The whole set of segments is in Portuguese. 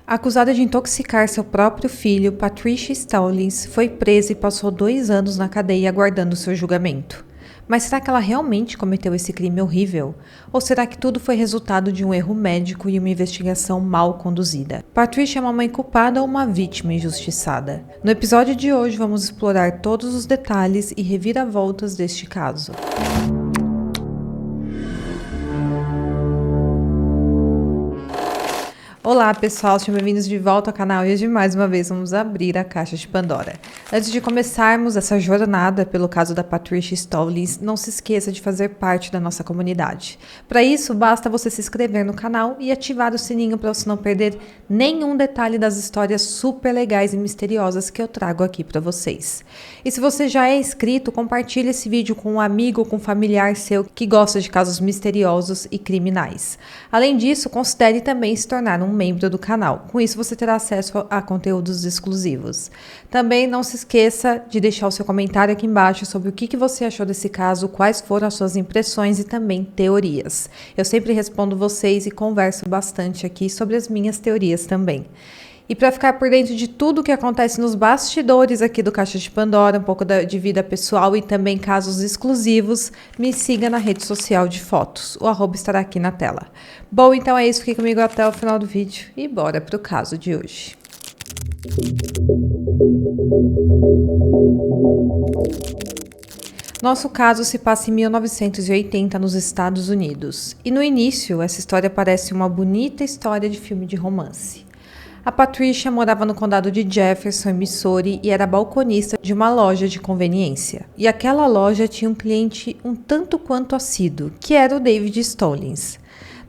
Acusada de intoxicar seu próprio filho, Patricia Stallings foi presa e passou 2 anos na cadeia aguardando seu julgamento. Mas será que ela realmente cometeu esse crime horrível? Ou será que tudo foi resultado de um erro médico e uma investigação mal conduzida? Patricia é uma mãe culpada ou uma vítima injustiçada? No episódio de hoje vamos explorar todos os detalhes e reviravoltas deste caso. Olá pessoal, sejam bem-vindos de volta ao canal e hoje mais uma vez vamos abrir a caixa de Pandora. Antes de começarmos essa jornada pelo caso da Patricia Stallings, não se esqueça de fazer parte da nossa comunidade. Para isso, basta você se inscrever no canal e ativar o sininho para você não perder nenhum detalhe das histórias super legais e misteriosas que eu trago aqui para vocês. E se você já é inscrito, compartilhe esse vídeo com um amigo ou com um familiar seu que gosta de casos misteriosos e criminais. Além disso, considere também se tornar um membro do canal. Com isso, você terá acesso a conteúdos exclusivos. Também não se esqueça de deixar o seu comentário aqui embaixo sobre o que você achou desse caso, quais foram as suas impressões e também teorias. Eu sempre respondo vocês e converso bastante aqui sobre as minhas teorias também. E para ficar por dentro de tudo o que acontece nos bastidores aqui do Caixa de Pandora, um pouco de vida pessoal e também casos exclusivos, me siga na rede social de fotos. O arroba estará aqui na tela. Bom, então é isso. Fique comigo até o final do vídeo e bora para o caso de hoje. Nosso caso se passa em 1980 nos Estados Unidos. E no início, essa história parece uma bonita história de filme de romance. A Patricia morava no condado de Jefferson, em Missouri, e era balconista de uma loja de conveniência. E aquela loja tinha um cliente um tanto quanto assíduo, que era o David Stallings.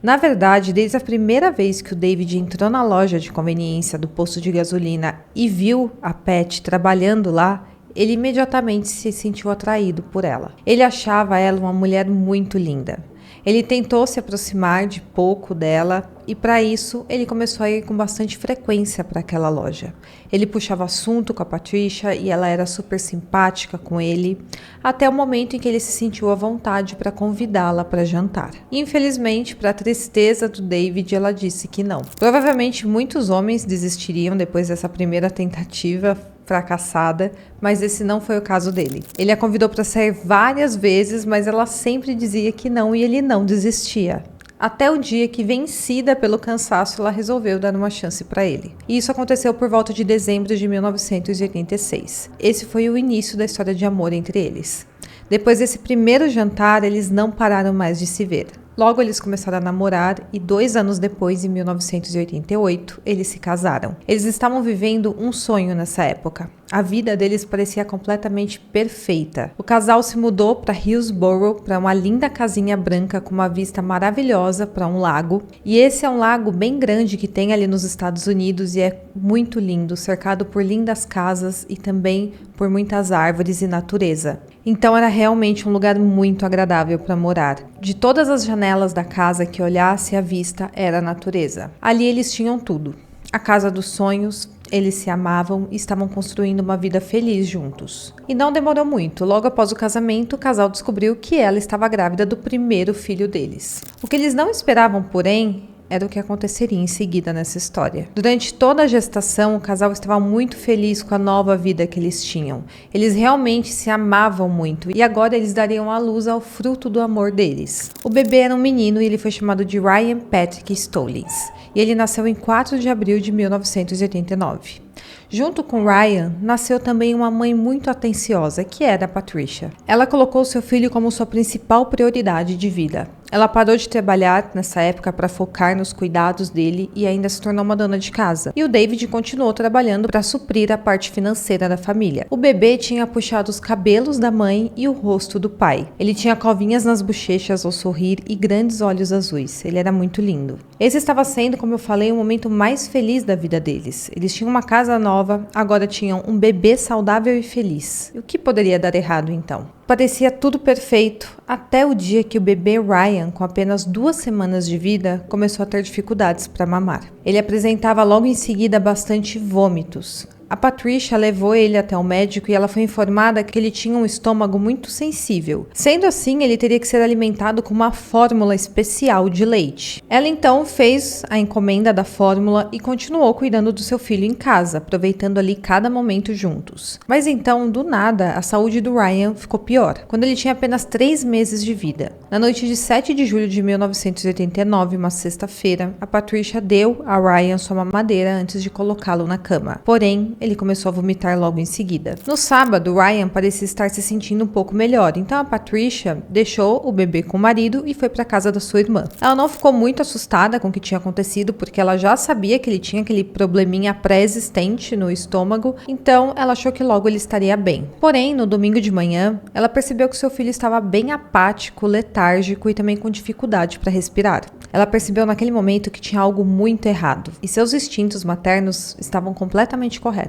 Na verdade, desde a primeira vez que o David entrou na loja de conveniência do posto de gasolina e viu a Pat trabalhando lá, ele imediatamente se sentiu atraído por ela. Ele achava ela uma mulher muito linda. Ele tentou se aproximar de pouco dela e, para isso, ele começou a ir com bastante frequência para aquela loja. Ele puxava assunto com a Patricia e ela era super simpática com ele, até o momento em que ele se sentiu à vontade para convidá-la para jantar. Infelizmente, para a tristeza do David, ela disse que não. Provavelmente muitos homens desistiriam depois dessa primeira tentativa fracassada, mas esse não foi o caso dele. Ele a convidou para sair várias vezes, mas ela sempre dizia que não e ele não desistia. Até o dia que, vencida pelo cansaço, ela resolveu dar uma chance para ele. E isso aconteceu por volta de dezembro de 1986. Esse foi o início da história de amor entre eles. Depois desse primeiro jantar, eles não pararam mais de se ver. Logo, eles começaram a namorar e 2 anos depois, em 1988, eles se casaram. Eles estavam vivendo um sonho nessa época. A vida deles parecia completamente perfeita. O casal se mudou para Hillsborough, para uma linda casinha branca com uma vista maravilhosa para um lago. E esse é um lago bem grande que tem ali nos Estados Unidos e é muito lindo, cercado por lindas casas e também por muitas árvores e natureza. Então era realmente um lugar muito agradável para morar. De todas as janelas da casa que olhasse à vista era a natureza. Ali eles tinham tudo. A casa dos sonhos, eles se amavam e estavam construindo uma vida feliz juntos. E não demorou muito. Logo após o casamento, o casal descobriu que ela estava grávida do primeiro filho deles. O que eles não esperavam, porém, era o que aconteceria em seguida nessa história. Durante toda a gestação, o casal estava muito feliz com a nova vida que eles tinham. Eles realmente se amavam muito e agora eles dariam à luz ao fruto do amor deles. O bebê era um menino e ele foi chamado de Ryan Patrick Stallings. E ele nasceu em 4 de abril de 1989. Junto com Ryan, nasceu também uma mãe muito atenciosa, que era a Patricia. Ela colocou seu filho como sua principal prioridade de vida. Ela parou de trabalhar nessa época para focar nos cuidados dele e ainda se tornou uma dona de casa. E o David continuou trabalhando para suprir a parte financeira da família. O bebê tinha puxado os cabelos da mãe e o rosto do pai. Ele tinha covinhas nas bochechas ao sorrir e grandes olhos azuis. Ele era muito lindo. Esse estava sendo, como eu falei, o momento mais feliz da vida deles. Eles tinham uma casa nova, agora tinham um bebê saudável e feliz. E o que poderia dar errado então? Parecia tudo perfeito, até o dia que o bebê Ryan, com apenas 2 semanas de vida, começou a ter dificuldades para mamar. Ele apresentava logo em seguida bastante vômitos. A Patricia levou ele até o médico e ela foi informada que ele tinha um estômago muito sensível. Sendo assim, ele teria que ser alimentado com uma fórmula especial de leite. Ela então fez a encomenda da fórmula e continuou cuidando do seu filho em casa, aproveitando ali cada momento juntos. Mas então, do nada, a saúde do Ryan ficou pior, quando ele tinha apenas 3 meses de vida. Na noite de 7 de julho de 1989, uma sexta-feira, a Patricia deu a Ryan sua mamadeira antes de colocá-lo na cama. Porém, ele começou a vomitar logo em seguida. No sábado, Ryan parecia estar se sentindo um pouco melhor, então a Patricia deixou o bebê com o marido e foi para casa da sua irmã. Ela não ficou muito assustada com o que tinha acontecido, porque ela já sabia que ele tinha aquele probleminha pré-existente no estômago, então ela achou que logo ele estaria bem. Porém, no domingo de manhã, ela percebeu que seu filho estava bem apático, letárgico e também com dificuldade para respirar. Ela percebeu naquele momento que tinha algo muito errado e seus instintos maternos estavam completamente corretos.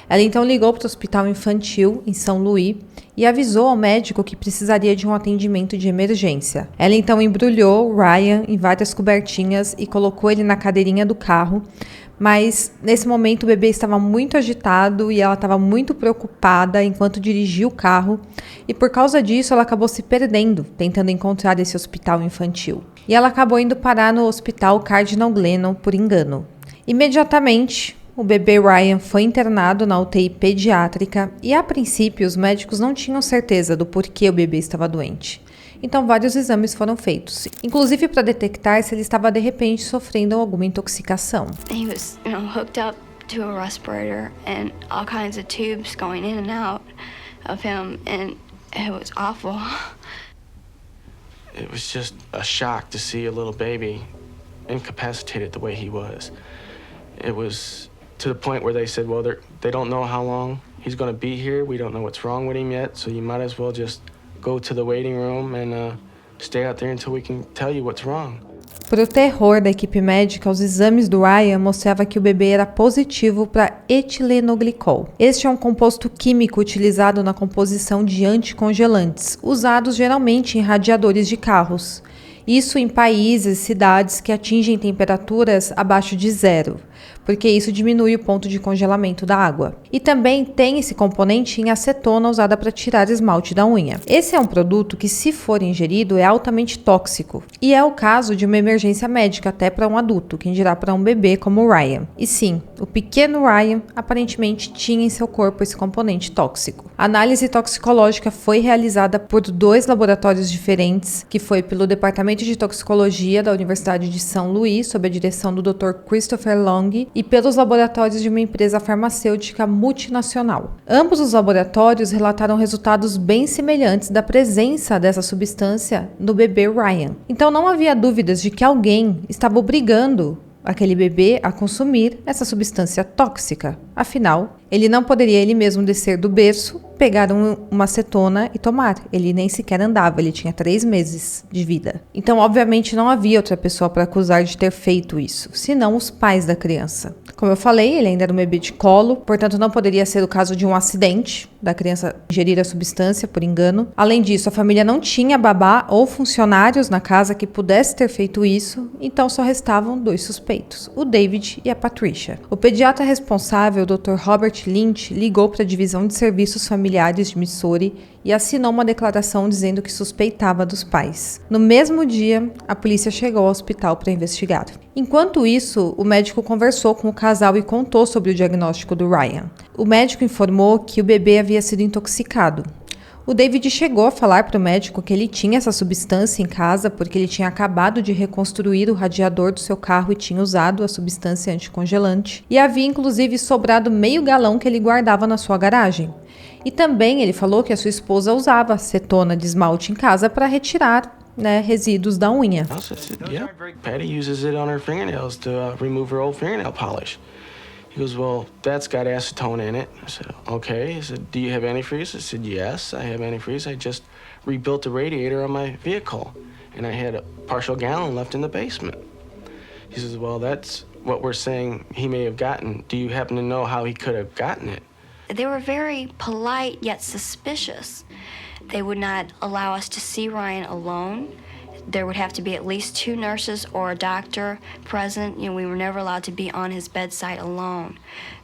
Ela então ligou para o hospital infantil em São Luís e avisou ao médico que precisaria de um atendimento de emergência. Ela então embrulhou Ryan em várias cobertinhas e colocou ele na cadeirinha do carro, mas nesse momento o bebê estava muito agitado e ela estava muito preocupada enquanto dirigia o carro, e por causa disso ela acabou se perdendo tentando encontrar esse hospital infantil. E ela acabou indo parar no hospital Cardinal Glennon por engano. Imediatamente, o bebê Ryan foi internado na UTI pediátrica e, a princípio, os médicos não tinham certeza do porquê o bebê estava doente. Então, vários exames foram feitos, inclusive para detectar se ele estava de repente sofrendo alguma intoxicação. He was, hooked up to a respirator and all kinds of tubes going in and out of him, and it was awful. It was just a shock to see a little baby incapacitated the way he was. It was to the point where they said, well, they don't know how long he's going to be here. We don't know what's wrong with him yet, so you might as well just go to the waiting room and stay out there until we can tell you what's wrong. Para o terror da equipe médica, os exames do Ryan mostravam que o bebê era positivo para etilenoglicol. Este é um composto químico utilizado na composição de anticongelantes, usados geralmente em radiadores de carros. Isso em países e cidades que atingem temperaturas abaixo de 0, porque isso diminui o ponto de congelamento da água. E também tem esse componente em acetona usada para tirar esmalte da unha. Esse é um produto que, se for ingerido, é altamente tóxico. E é o caso de uma emergência médica até para um adulto, quem dirá para um bebê como o Ryan. E sim, o pequeno Ryan aparentemente tinha em seu corpo esse componente tóxico. A análise toxicológica foi realizada por 2 laboratórios diferentes, que foi pelo Departamento de Toxicologia da Universidade de São Luís, sob a direção do Dr. Christopher Long, e pelos laboratórios de uma empresa farmacêutica multinacional. Ambos os laboratórios relataram resultados bem semelhantes da presença dessa substância no bebê Ryan. Então não havia dúvidas de que alguém estava obrigando aquele bebê a consumir essa substância tóxica. Afinal, ele não poderia ele mesmo descer do berço, pegar uma acetona e tomar. Ele nem sequer andava, ele tinha 3 meses de vida. Então, obviamente, não havia outra pessoa para acusar de ter feito isso, senão os pais da criança. Como eu falei, ele ainda era um bebê de colo, portanto não poderia ser o caso de um acidente, da criança ingerir a substância por engano. Além disso, a família não tinha babá ou funcionários na casa que pudesse ter feito isso, então só restavam 2 suspeitos, o David e a Patricia. O pediatra responsável, o Dr. Robert Lynch, ligou para a divisão de serviços familiares de Missouri e assinou uma declaração dizendo que suspeitava dos pais. No mesmo dia, a polícia chegou ao hospital para investigar. Enquanto isso, o médico conversou com o casal e contou sobre o diagnóstico do Ryan. O médico informou que o bebê havia sido intoxicado. O David chegou a falar para o médico que ele tinha essa substância em casa porque ele tinha acabado de reconstruir o radiador do seu carro e tinha usado a substância anticongelante. E havia inclusive sobrado meio galão que ele guardava na sua garagem. E também ele falou que a sua esposa usava acetona de esmalte em casa para retirar resíduos da unha. I said, yeah, Patty uses it on her fingernails to remove her old fingernail polish. He goes, well, that's got acetone in it. I said, okay. He said, do you have antifreeze? I said, yes, I have antifreeze. I just rebuilt the radiator on my vehicle, and I had a partial gallon left in the basement. He says, well, that's what we're saying he may have gotten. Do you happen to know how he could have gotten it? They were very polite yet suspicious. they would not allow us to see Ryan alone. There would have to be at least 2 nurses or a doctor present. You know, we were never allowed to be on his bedside alone.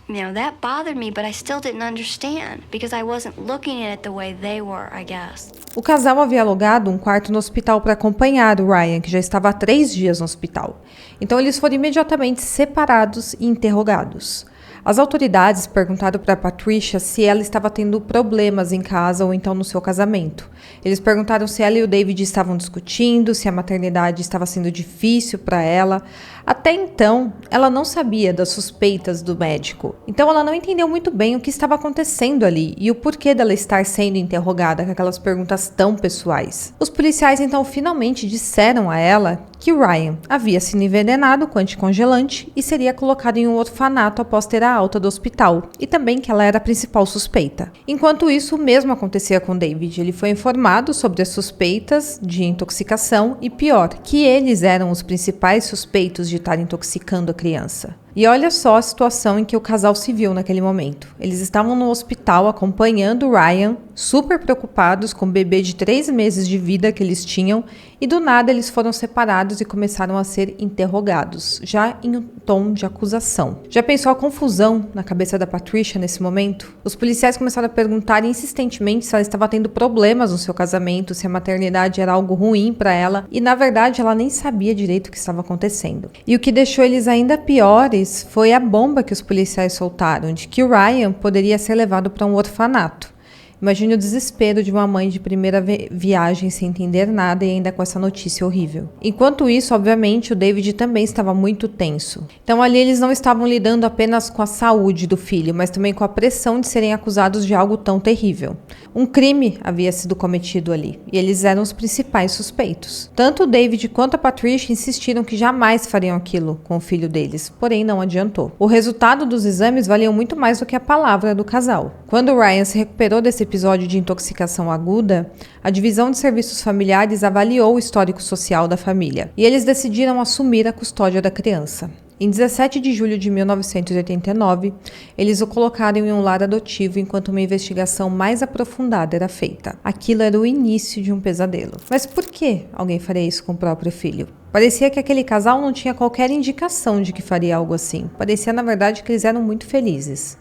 You know, that bothered me, but I still didn't understand because I wasn't looking at it the way they were, I guess. O casal havia alugado um quarto no hospital para acompanhar o Ryan, que já estava há 3 dias no hospital. Então eles foram imediatamente separados e interrogados. As autoridades perguntaram para Patricia se ela estava tendo problemas em casa ou então no seu casamento. Eles perguntaram se ela e o David estavam discutindo, se a maternidade estava sendo difícil para ela. Até então, ela não sabia das suspeitas do médico. Então ela não entendeu muito bem o que estava acontecendo ali e o porquê dela estar sendo interrogada com aquelas perguntas tão pessoais. Os policiais então finalmente disseram a ela que Ryan havia sido envenenado com anticongelante e seria colocado em um orfanato após ter a alta do hospital, e também que ela era a principal suspeita. Enquanto isso, o mesmo acontecia com David. Ele foi informado sobre as suspeitas de intoxicação e, pior, que eles eram os principais suspeitos de estar intoxicando a criança. E olha só a situação em que o casal se viu naquele momento. Eles estavam no hospital acompanhando o Ryan, super preocupados com o bebê de 3 meses de vida que eles tinham, e do nada eles foram separados e começaram a ser interrogados, já em um tom de acusação. Já pensou a confusão na cabeça da Patricia nesse momento? Os policiais começaram a perguntar insistentemente se ela estava tendo problemas no seu casamento, se a maternidade era algo ruim para ela, e na verdade ela nem sabia direito o que estava acontecendo. E o que deixou eles ainda piores foi a bomba que os policiais soltaram, de que o Ryan poderia ser levado para um orfanato. Imagine o desespero de uma mãe de primeira viagem sem entender nada e ainda com essa notícia horrível. Enquanto isso, obviamente, o David também estava muito tenso. Então ali eles não estavam lidando apenas com a saúde do filho, mas também com a pressão de serem acusados de algo tão terrível. Um crime havia sido cometido ali, e eles eram os principais suspeitos. Tanto o David quanto a Patricia insistiram que jamais fariam aquilo com o filho deles, porém não adiantou. O resultado dos exames valia muito mais do que a palavra do casal. Quando o Ryan se recuperou desse episódio de intoxicação aguda, a divisão de serviços familiares avaliou o histórico social da família, e eles decidiram assumir a custódia da criança. Em 17 de julho de 1989, eles o colocaram em um lar adotivo enquanto uma investigação mais aprofundada era feita. Aquilo era o início de um pesadelo. Mas por que alguém faria isso com o próprio filho? Parecia que aquele casal não tinha qualquer indicação de que faria algo assim. Parecia, na verdade, que eles eram muito felizes.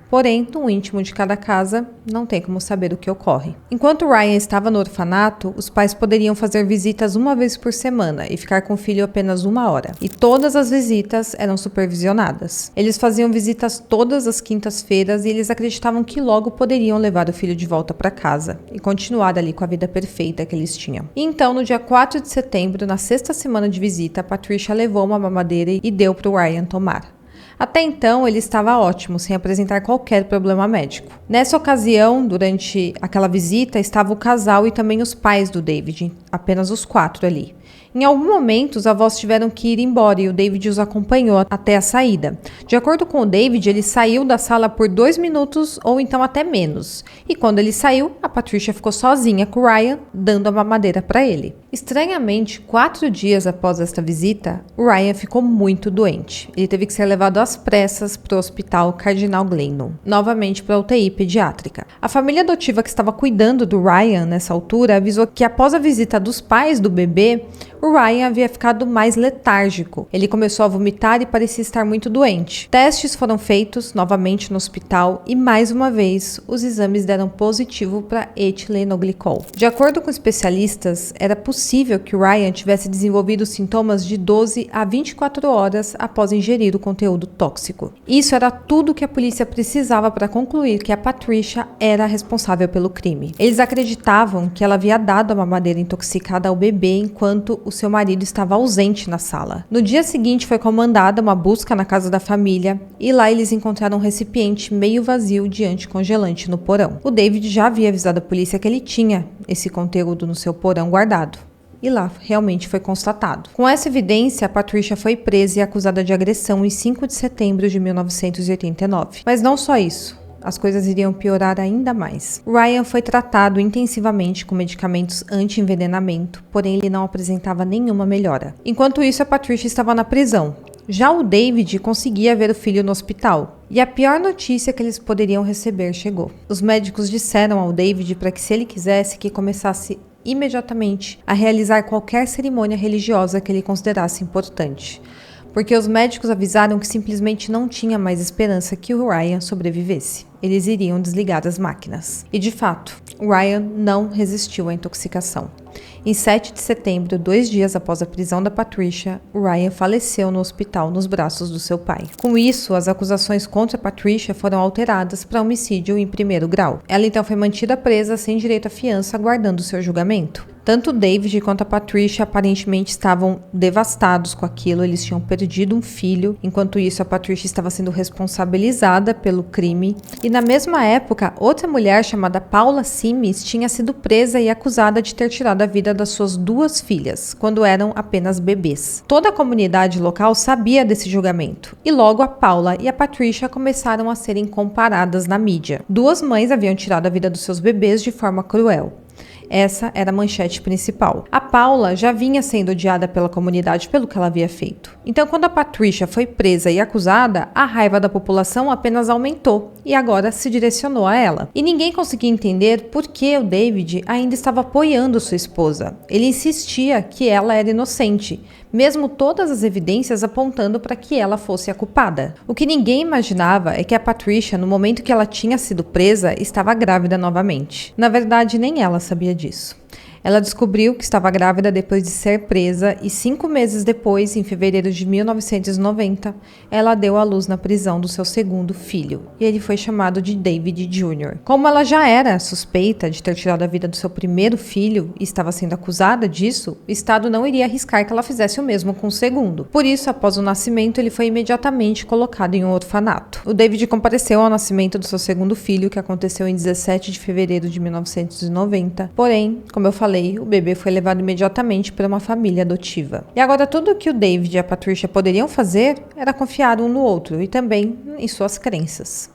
Porém, no íntimo de cada casa, não tem como saber o que ocorre. Enquanto Ryan estava no orfanato, os pais poderiam fazer visitas 1 vez por semana e ficar com o filho apenas 1 hora. E todas as visitas eram supervisionadas. Eles faziam visitas todas as quintas-feiras e eles acreditavam que logo poderiam levar o filho de volta para casa e continuar ali com a vida perfeita que eles tinham. E então, no dia 4 de setembro, na 6ª semana de visita, a Patricia levou uma mamadeira e deu para o Ryan tomar. Até então, ele estava ótimo, sem apresentar qualquer problema médico. Nessa ocasião, durante aquela visita, estava o casal e também os pais do David, apenas os 4 ali. Em algum momento, os avós tiveram que ir embora e o David os acompanhou até a saída. De acordo com o David, ele saiu da sala por 2 minutos ou então até menos. E quando ele saiu, a Patricia ficou sozinha com o Ryan, dando a mamadeira para ele. Estranhamente, 4 dias após esta visita, o Ryan ficou muito doente. Ele teve que ser levado às pressas para o hospital Cardinal Glennon, novamente para a UTI pediátrica. A família adotiva que estava cuidando do Ryan nessa altura avisou que após a visita dos pais do bebê, o Ryan havia ficado mais letárgico. Ele começou a vomitar e parecia estar muito doente. Testes foram feitos novamente no hospital e, mais uma vez, os exames deram positivo para etilenoglicol. De acordo com especialistas, era possível que o Ryan tivesse desenvolvido sintomas de 12 a 24 horas após ingerir o conteúdo tóxico. Isso era tudo que a polícia precisava para concluir que a Patricia era a responsável pelo crime. Eles acreditavam que ela havia dado a mamadeira intoxicada ao bebê enquanto o seu marido estava ausente na sala. No dia seguinte foi comandada uma busca na casa da família e lá eles encontraram um recipiente meio vazio de anticongelante no porão. O David já havia avisado a polícia que ele tinha esse conteúdo no seu porão guardado. E lá realmente foi constatado. Com essa evidência, a Patricia foi presa e acusada de agressão em 5 de setembro de 1989. Mas não só isso. As coisas iriam piorar ainda mais. Ryan foi tratado intensivamente com medicamentos anti-envenenamento, porém ele não apresentava nenhuma melhora. Enquanto isso, a Patricia estava na prisão. Já o David conseguia ver o filho no hospital. E a pior notícia que eles poderiam receber chegou. Os médicos disseram ao David para que, se ele quisesse, que começasse imediatamente a realizar qualquer cerimônia religiosa que ele considerasse importante. Porque os médicos avisaram que simplesmente não tinha mais esperança que o Ryan sobrevivesse. Eles iriam desligar as máquinas. E de fato, o Ryan não resistiu à intoxicação. Em 7 de setembro, 2 dias após a prisão da Patricia, o Ryan faleceu no hospital nos braços do seu pai. Com isso, as acusações contra Patricia foram alteradas para homicídio em primeiro grau. Ela então foi mantida presa sem direito à fiança, aguardando seu julgamento. Tanto David quanto a Patricia aparentemente estavam devastados com aquilo, eles tinham perdido um filho. Enquanto isso, a Patricia estava sendo responsabilizada pelo crime. E na mesma época, outra mulher chamada Paula Sims tinha sido presa e acusada de ter tirado a vida das suas 2 filhas, quando eram apenas bebês. Toda a comunidade local sabia desse julgamento, e logo a Paula e a Patricia começaram a serem comparadas na mídia. 2 mães haviam tirado a vida dos seus bebês de forma cruel. Essa era a manchete principal. A Paula já vinha sendo odiada pela comunidade pelo que ela havia feito. Então, quando a Patricia foi presa e acusada, a raiva da população apenas aumentou e agora se direcionou a ela. E ninguém conseguia entender por que o David ainda estava apoiando sua esposa. Ele insistia que ela era inocente, mesmo todas as evidências apontando para que ela fosse a culpada. O que ninguém imaginava é que a Patricia, no momento que ela tinha sido presa, estava grávida novamente. Na verdade, nem ela sabia disso. Ela descobriu que estava grávida depois de ser presa e 5 meses depois, em fevereiro de 1990, ela deu à luz na prisão do seu segundo filho, e ele foi chamado de David Jr. Como ela já era suspeita de ter tirado a vida do seu primeiro filho e estava sendo acusada disso, o Estado não iria arriscar que ela fizesse o mesmo com o segundo. Por isso, após o nascimento, ele foi imediatamente colocado em um orfanato. O David compareceu ao nascimento do seu segundo filho, que aconteceu em 17 de fevereiro de 1990. Porém, como eu falei, o bebê foi levado imediatamente para uma família adotiva. E agora tudo o que o David e a Patricia poderiam fazer era confiar um no outro e também em suas crenças.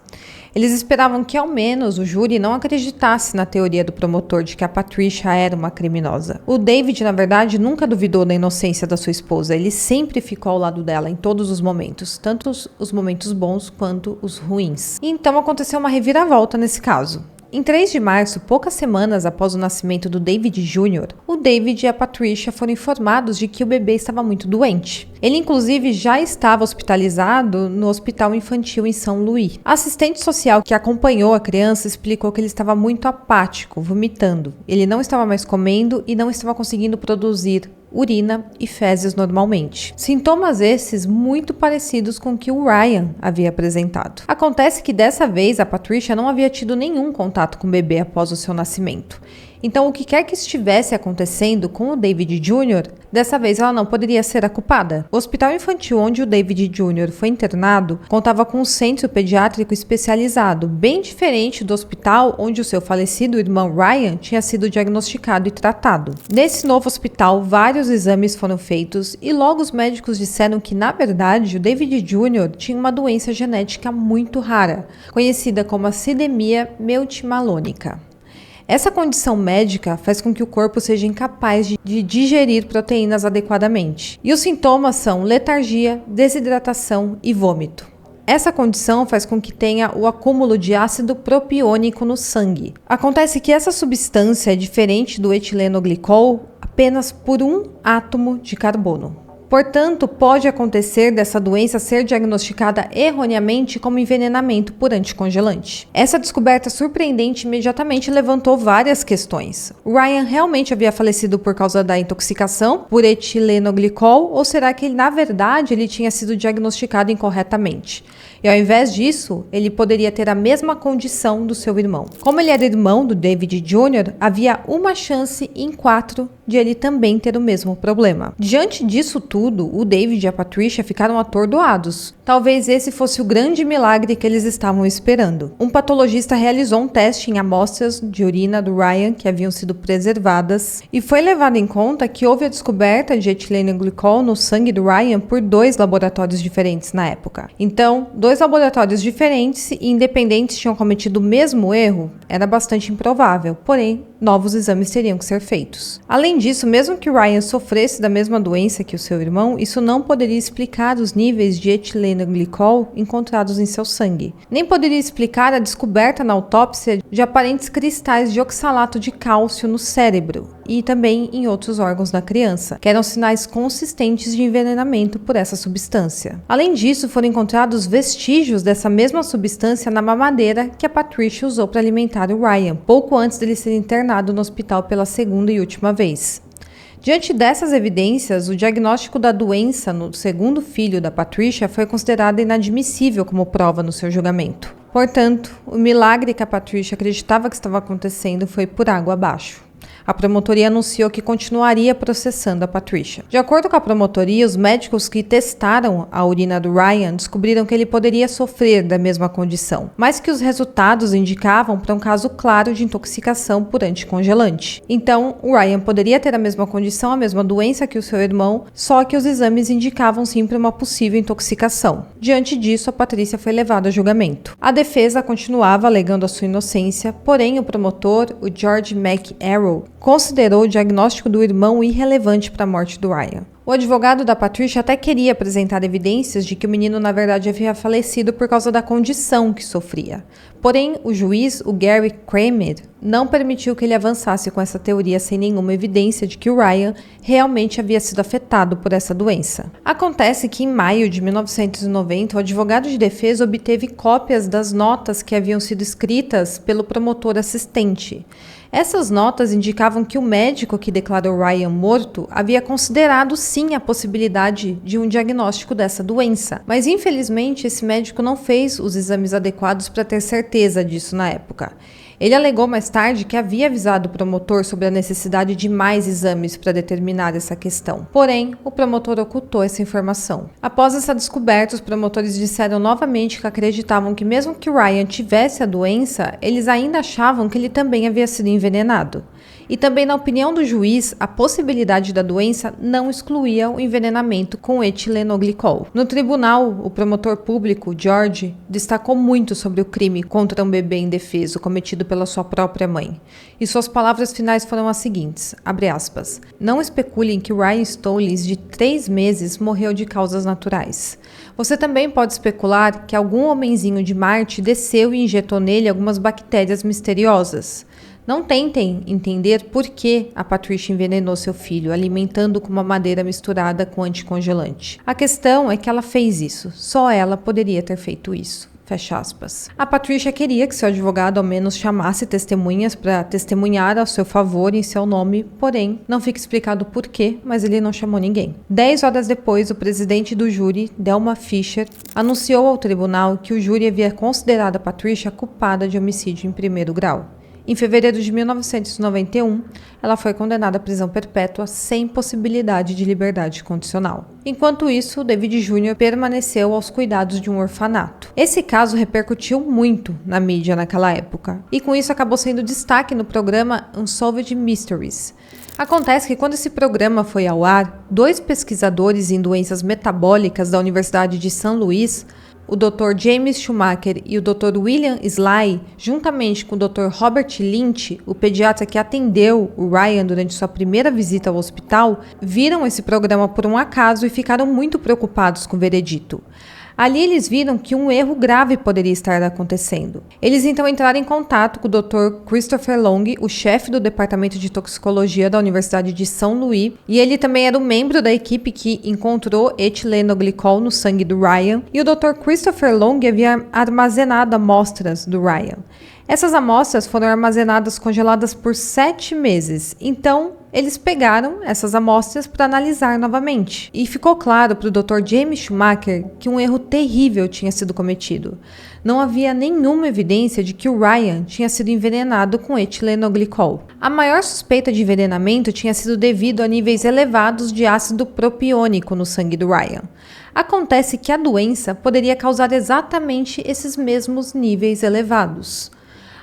Eles esperavam que ao menos o júri não acreditasse na teoria do promotor de que a Patricia era uma criminosa. O David, na verdade, nunca duvidou da inocência da sua esposa. Ele sempre ficou ao lado dela em todos os momentos, tanto os momentos bons quanto os ruins. E então aconteceu uma reviravolta nesse caso. Em 3 de março, poucas semanas após o nascimento do David Jr., o David e a Patricia foram informados de que o bebê estava muito doente. Ele, inclusive, já estava hospitalizado no Hospital Infantil em São Luís. A assistente social que acompanhou a criança explicou que ele estava muito apático, vomitando. Ele não estava mais comendo e não estava conseguindo produzir urina e fezes normalmente. Sintomas esses muito parecidos com o que o Ryan havia apresentado. Acontece que dessa vez a Patricia não havia tido nenhum contato com o bebê após o seu nascimento. Então, o que quer que estivesse acontecendo com o David Jr., dessa vez ela não poderia ser a culpada. O hospital infantil onde o David Jr. foi internado contava com um centro pediátrico especializado, bem diferente do hospital onde o seu falecido irmão Ryan tinha sido diagnosticado e tratado. Nesse novo hospital, vários exames foram feitos e logo os médicos disseram que, na verdade, o David Jr. tinha uma doença genética muito rara, conhecida como acidemia multimalônica. Essa condição médica faz com que o corpo seja incapaz de digerir proteínas adequadamente. E os sintomas são letargia, desidratação e vômito. Essa condição faz com que tenha o acúmulo de ácido propiônico no sangue. Acontece que essa substância é diferente do etilenoglicol apenas por um átomo de carbono. Portanto, pode acontecer dessa doença ser diagnosticada erroneamente como envenenamento por anticongelante. Essa descoberta surpreendente imediatamente levantou várias questões. O Ryan realmente havia falecido por causa da intoxicação por etilenoglicol ou será que na verdade ele tinha sido diagnosticado incorretamente? E ao invés disso, ele poderia ter a mesma condição do seu irmão. Como ele era irmão do David Jr., havia uma chance em 4 de ele também ter o mesmo problema. Diante disso tudo, o David e a Patricia ficaram atordoados. Talvez esse fosse o grande milagre que eles estavam esperando. Um patologista realizou um teste em amostras de urina do Ryan que haviam sido preservadas e foi levado em conta que houve a descoberta de etilenoglicol no sangue do Ryan por 2 laboratórios diferentes na época. Então, 2 laboratórios diferentes e independentes tinham cometido o mesmo erro? Era bastante improvável, porém, novos exames teriam que ser feitos. Além disso, mesmo que Ryan sofresse da mesma doença que o seu irmão, isso não poderia explicar os níveis de etilenglicol encontrados em seu sangue. Nem poderia explicar a descoberta na autópsia de aparentes cristais de oxalato de cálcio no cérebro e também em outros órgãos da criança, que eram sinais consistentes de envenenamento por essa substância. Além disso, foram encontrados vestígios dessa mesma substância na mamadeira que a Patricia usou para alimentar o Ryan, pouco antes dele ser internado no hospital pela segunda e última vez. Diante dessas evidências, o diagnóstico da doença no segundo filho da Patricia foi considerado inadmissível como prova no seu julgamento. Portanto, o milagre que a Patricia acreditava que estava acontecendo foi por água abaixo. A promotoria anunciou que continuaria processando a Patricia. De acordo com a promotoria, os médicos que testaram a urina do Ryan descobriram que ele poderia sofrer da mesma condição, mas que os resultados indicavam para um caso claro de intoxicação por anticongelante. Então, o Ryan poderia ter a mesma condição, a mesma doença que o seu irmão, só que os exames indicavam sim para uma possível intoxicação. Diante disso, a Patricia foi levada a julgamento. A defesa continuava alegando a sua inocência, porém o promotor, o George McArrow, considerou o diagnóstico do irmão irrelevante para a morte do Ryan. O advogado da Patricia até queria apresentar evidências de que o menino na verdade havia falecido por causa da condição que sofria. Porém, o juiz, o Gary Kramer, não permitiu que ele avançasse com essa teoria sem nenhuma evidência de que o Ryan realmente havia sido afetado por essa doença. Acontece que em maio de 1990, o advogado de defesa obteve cópias das notas que haviam sido escritas pelo promotor assistente. Essas notas indicavam que o médico que declarou Ryan morto havia considerado sim a possibilidade de um diagnóstico dessa doença, mas infelizmente esse médico não fez os exames adequados para ter certeza disso na época. Ele alegou mais tarde que havia avisado o promotor sobre a necessidade de mais exames para determinar essa questão. Porém, o promotor ocultou essa informação. Após essa descoberta, os promotores disseram novamente que acreditavam que mesmo que Ryan tivesse a doença, eles ainda achavam que ele também havia sido envenenado. E também, na opinião do juiz, a possibilidade da doença não excluía o envenenamento com etilenglicol. No tribunal, o promotor público, George, destacou muito sobre o crime contra um bebê indefeso cometido pela sua própria mãe. E suas palavras finais foram as seguintes, abre aspas, não especulem que Ryan Stollis, de 3 meses, morreu de causas naturais. Você também pode especular que algum homenzinho de Marte desceu e injetou nele algumas bactérias misteriosas. Não tentem entender por que a Patricia envenenou seu filho, alimentando com uma madeira misturada com anticongelante. A questão é que ela fez isso. Só ela poderia ter feito isso. Fecha aspas. A Patricia queria que seu advogado ao menos chamasse testemunhas para testemunhar ao seu favor em seu nome, porém, não fica explicado por quê, mas ele não chamou ninguém. 10 horas depois, o presidente do júri, Delma Fisher, anunciou ao tribunal que o júri havia considerado a Patricia culpada de homicídio em primeiro grau. Em fevereiro de 1991, ela foi condenada à prisão perpétua sem possibilidade de liberdade condicional. Enquanto isso, David Jr. permaneceu aos cuidados de um orfanato. Esse caso repercutiu muito na mídia naquela época, e com isso acabou sendo destaque no programa Unsolved Mysteries. Acontece que quando esse programa foi ao ar, 2 pesquisadores em doenças metabólicas da Universidade de São Luís, o Dr. James Schumacher e o Dr. William Sly, juntamente com o Dr. Robert Lynch, o pediatra que atendeu o Ryan durante sua primeira visita ao hospital, viram esse programa por um acaso e ficaram muito preocupados com o veredito. Ali eles viram que um erro grave poderia estar acontecendo. Eles então entraram em contato com o Dr. Christopher Long, o chefe do Departamento de Toxicologia da Universidade de São Luís, e ele também era um membro da equipe que encontrou etilenglicol no sangue do Ryan, e o Dr. Christopher Long havia armazenado amostras do Ryan. Essas amostras foram armazenadas congeladas por 7 meses, então eles pegaram essas amostras para analisar novamente. E ficou claro para o Dr. James Schumacher que um erro terrível tinha sido cometido. Não havia nenhuma evidência de que o Ryan tinha sido envenenado com etilenglicol. A maior suspeita de envenenamento tinha sido devido a níveis elevados de ácido propiônico no sangue do Ryan. Acontece que a doença poderia causar exatamente esses mesmos níveis elevados.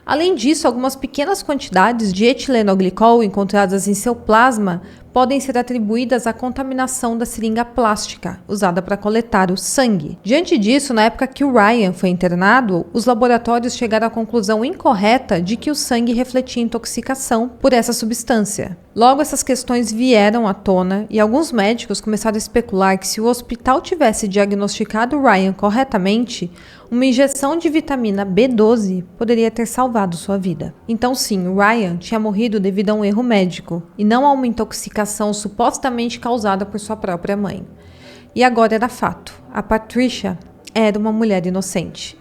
Além disso, algumas pequenas quantidades de etilenoglicol encontradas em seu plasma podem ser atribuídas à contaminação da seringa plástica, usada para coletar o sangue. Diante disso, na época que o Ryan foi internado, os laboratórios chegaram à conclusão incorreta de que o sangue refletia intoxicação por essa substância. Logo, essas questões vieram à tona e alguns médicos começaram a especular que se o hospital tivesse diagnosticado o Ryan corretamente, uma injeção de vitamina B12 poderia ter salvado sua vida. Então sim, o Ryan tinha morrido devido a um erro médico e não a uma intoxicação supostamente causada por sua própria mãe. E agora era fato. A Patricia era uma mulher inocente.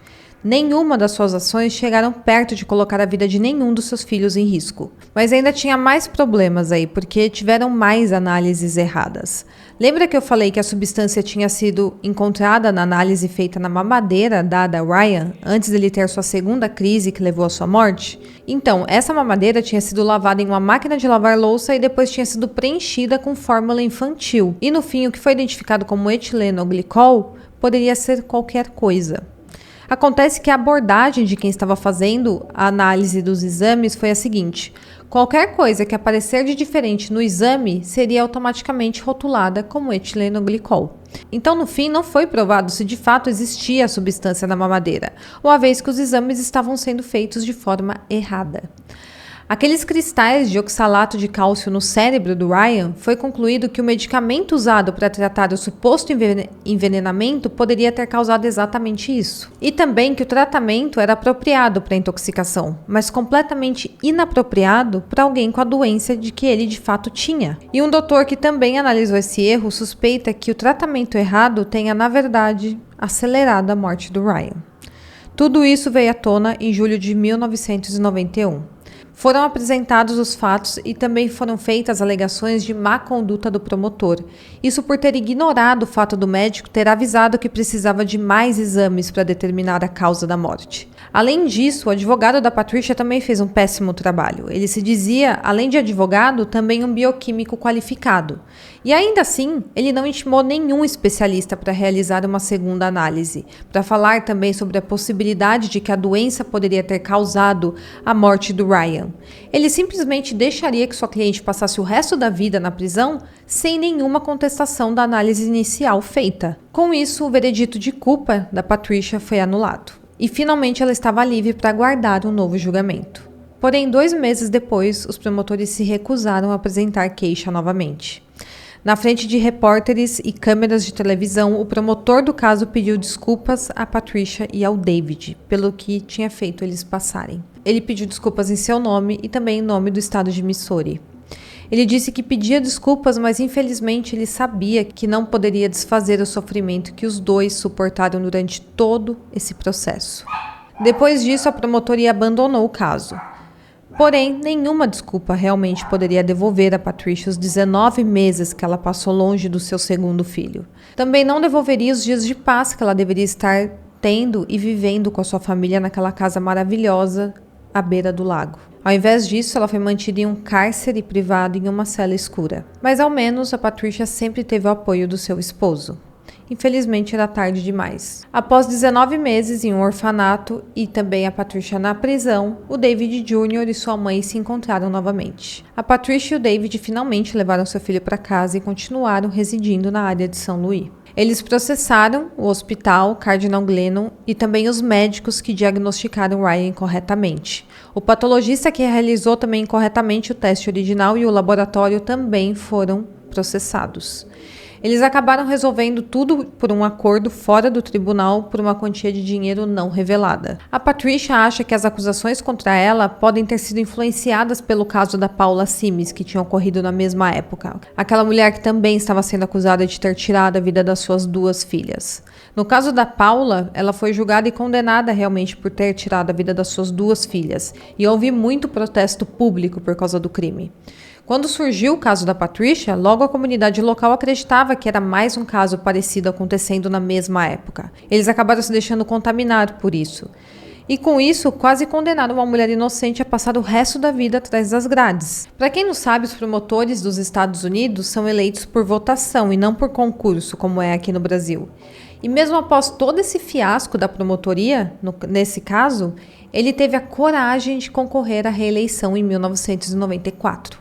Nenhuma das suas ações chegaram perto de colocar a vida de nenhum dos seus filhos em risco. Mas ainda tinha mais problemas aí, porque tiveram mais análises erradas. Lembra que eu falei que a substância tinha sido encontrada na análise feita na mamadeira dada a Ryan antes dele ter sua segunda crise que levou à sua morte? Então, essa mamadeira tinha sido lavada em uma máquina de lavar louça e depois tinha sido preenchida com fórmula infantil. E no fim, o que foi identificado como etilenoglicol poderia ser qualquer coisa. Acontece que a abordagem de quem estava fazendo a análise dos exames foi a seguinte: qualquer coisa que aparecer de diferente no exame seria automaticamente rotulada como etilenoglicol. Então, no fim, não foi provado se de fato existia a substância na mamadeira, uma vez que os exames estavam sendo feitos de forma errada. Aqueles cristais de oxalato de cálcio no cérebro do Ryan, foi concluído que o medicamento usado para tratar o suposto envenenamento poderia ter causado exatamente isso. E também que o tratamento era apropriado para a intoxicação, mas completamente inapropriado para alguém com a doença de que ele de fato tinha. E um doutor que também analisou esse erro suspeita que o tratamento errado tenha, na verdade, acelerado a morte do Ryan. Tudo isso veio à tona em julho de 1991. Foram apresentados os fatos e também foram feitas alegações de má conduta do promotor. Isso por ter ignorado o fato do médico ter avisado que precisava de mais exames para determinar a causa da morte. Além disso, o advogado da Patricia também fez um péssimo trabalho. Ele se dizia, além de advogado, também um bioquímico qualificado. E ainda assim, ele não intimou nenhum especialista para realizar uma segunda análise, para falar também sobre a possibilidade de que a doença poderia ter causado a morte do Ryan. Ele simplesmente deixaria que sua cliente passasse o resto da vida na prisão sem nenhuma contestação da análise inicial feita. Com isso, o veredito de culpa da Patricia foi anulado. E finalmente ela estava livre para aguardar um novo julgamento. Porém, 2 meses depois, os promotores se recusaram a apresentar queixa novamente. Na frente de repórteres e câmeras de televisão, o promotor do caso pediu desculpas a Patricia e ao David pelo que tinha feito eles passarem. Ele pediu desculpas em seu nome e também em nome do estado de Missouri. Ele disse que pedia desculpas, mas infelizmente ele sabia que não poderia desfazer o sofrimento que os dois suportaram durante todo esse processo. Depois disso, a promotoria abandonou o caso. Porém, nenhuma desculpa realmente poderia devolver a Patricia os 19 meses que ela passou longe do seu segundo filho. Também não devolveria os dias de paz que ela deveria estar tendo e vivendo com a sua família naquela casa maravilhosa à beira do lago. Ao invés disso, ela foi mantida em um cárcere privado em uma cela escura. Mas ao menos a Patricia sempre teve o apoio do seu esposo. Infelizmente era tarde demais. Após 19 meses em um orfanato e também a Patricia na prisão, o David Jr. e sua mãe se encontraram novamente. A Patricia e o David finalmente levaram seu filho para casa e continuaram residindo na área de São Luís. Eles processaram o hospital Cardinal Glennon e também os médicos que diagnosticaram Ryan incorretamente. O patologista que realizou também incorretamente o teste original e o laboratório também foram processados. Eles acabaram resolvendo tudo por um acordo fora do tribunal por uma quantia de dinheiro não revelada. A Patricia acha que as acusações contra ela podem ter sido influenciadas pelo caso da Paula Sims, que tinha ocorrido na mesma época. Aquela mulher que também estava sendo acusada de ter tirado a vida das suas 2 filhas. No caso da Paula, ela foi julgada e condenada realmente por ter tirado a vida das suas 2 filhas. E houve muito protesto público por causa do crime. Quando surgiu o caso da Patricia, logo a comunidade local acreditava que era mais um caso parecido acontecendo na mesma época. Eles acabaram se deixando contaminar por isso. E com isso, quase condenaram uma mulher inocente a passar o resto da vida atrás das grades. Para quem não sabe, os promotores dos Estados Unidos são eleitos por votação e não por concurso, como é aqui no Brasil. E mesmo após todo esse fiasco da promotoria, nesse caso, ele teve a coragem de concorrer à reeleição em 1994.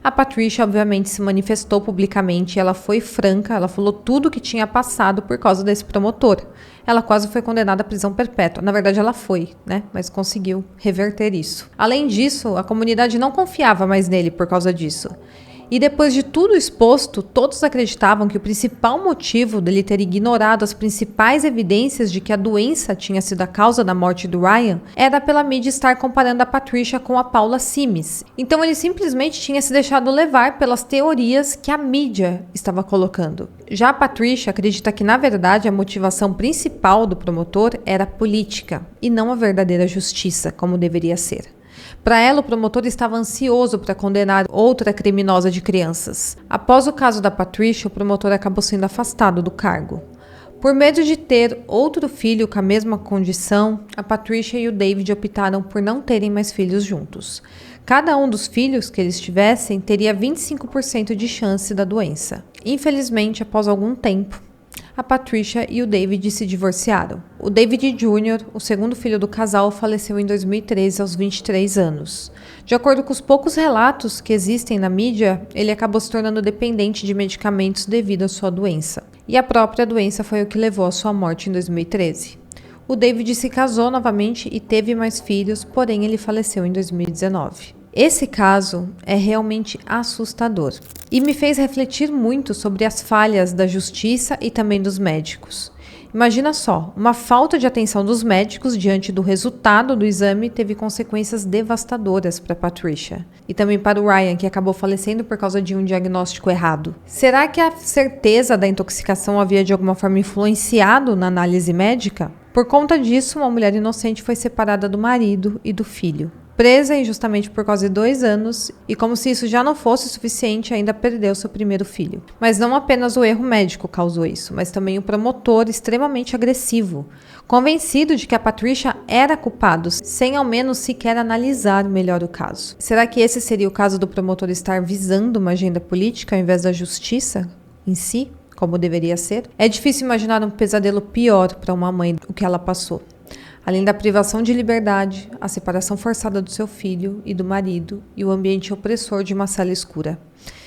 A Patricia, obviamente, se manifestou publicamente, ela foi franca, ela falou tudo o que tinha passado por causa desse promotor. Ela quase foi condenada à prisão perpétua. Na verdade, ela foi, né? Mas conseguiu reverter isso. Além disso, a comunidade não confiava mais nele por causa disso. E depois de tudo exposto, todos acreditavam que o principal motivo dele ter ignorado as principais evidências de que a doença tinha sido a causa da morte do Ryan era pela mídia estar comparando a Patricia com a Paula Sims. Então ele simplesmente tinha se deixado levar pelas teorias que a mídia estava colocando. Já a Patricia acredita que, na verdade, a motivação principal do promotor era política e não a verdadeira justiça, como deveria ser. Para ela, o promotor estava ansioso para condenar outra criminosa de crianças. Após o caso da Patricia, o promotor acabou sendo afastado do cargo. Por medo de ter outro filho com a mesma condição, a Patricia e o David optaram por não terem mais filhos juntos. Cada um dos filhos que eles tivessem teria 25% de chance da doença. Infelizmente, após algum tempo, a Patricia e o David se divorciaram. O David Jr., o segundo filho do casal, faleceu em 2013 aos 23 anos. De acordo com os poucos relatos que existem na mídia, ele acabou se tornando dependente de medicamentos devido à sua doença. E a própria doença foi o que levou à sua morte em 2013. O David se casou novamente e teve mais filhos, porém ele faleceu em 2019. Esse caso é realmente assustador e me fez refletir muito sobre as falhas da justiça e também dos médicos. Imagina só, uma falta de atenção dos médicos diante do resultado do exame teve consequências devastadoras para Patricia e também para o Ryan, que acabou falecendo por causa de um diagnóstico errado. Será que a certeza da intoxicação havia de alguma forma influenciado na análise médica? Por conta disso, uma mulher inocente foi separada do marido e do filho. Presa injustamente por quase 2 anos e, como se isso já não fosse suficiente, ainda perdeu seu primeiro filho. Mas não apenas o erro médico causou isso, mas também o promotor extremamente agressivo, convencido de que a Patricia era culpada, sem ao menos sequer analisar melhor o caso. Será que esse seria o caso do promotor estar visando uma agenda política ao invés da justiça em si, como deveria ser? É difícil imaginar um pesadelo pior para uma mãe do que ela passou. Além da privação de liberdade, a separação forçada do seu filho e do marido e o ambiente opressor de uma cela escura.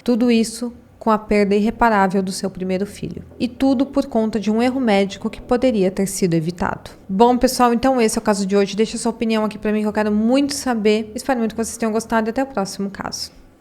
Tudo isso com a perda irreparável do seu primeiro filho. E tudo por conta de um erro médico que poderia ter sido evitado. Bom, pessoal, então esse é o caso de hoje. Deixa sua opinião aqui pra mim que eu quero muito saber. Espero muito que vocês tenham gostado e até o próximo caso.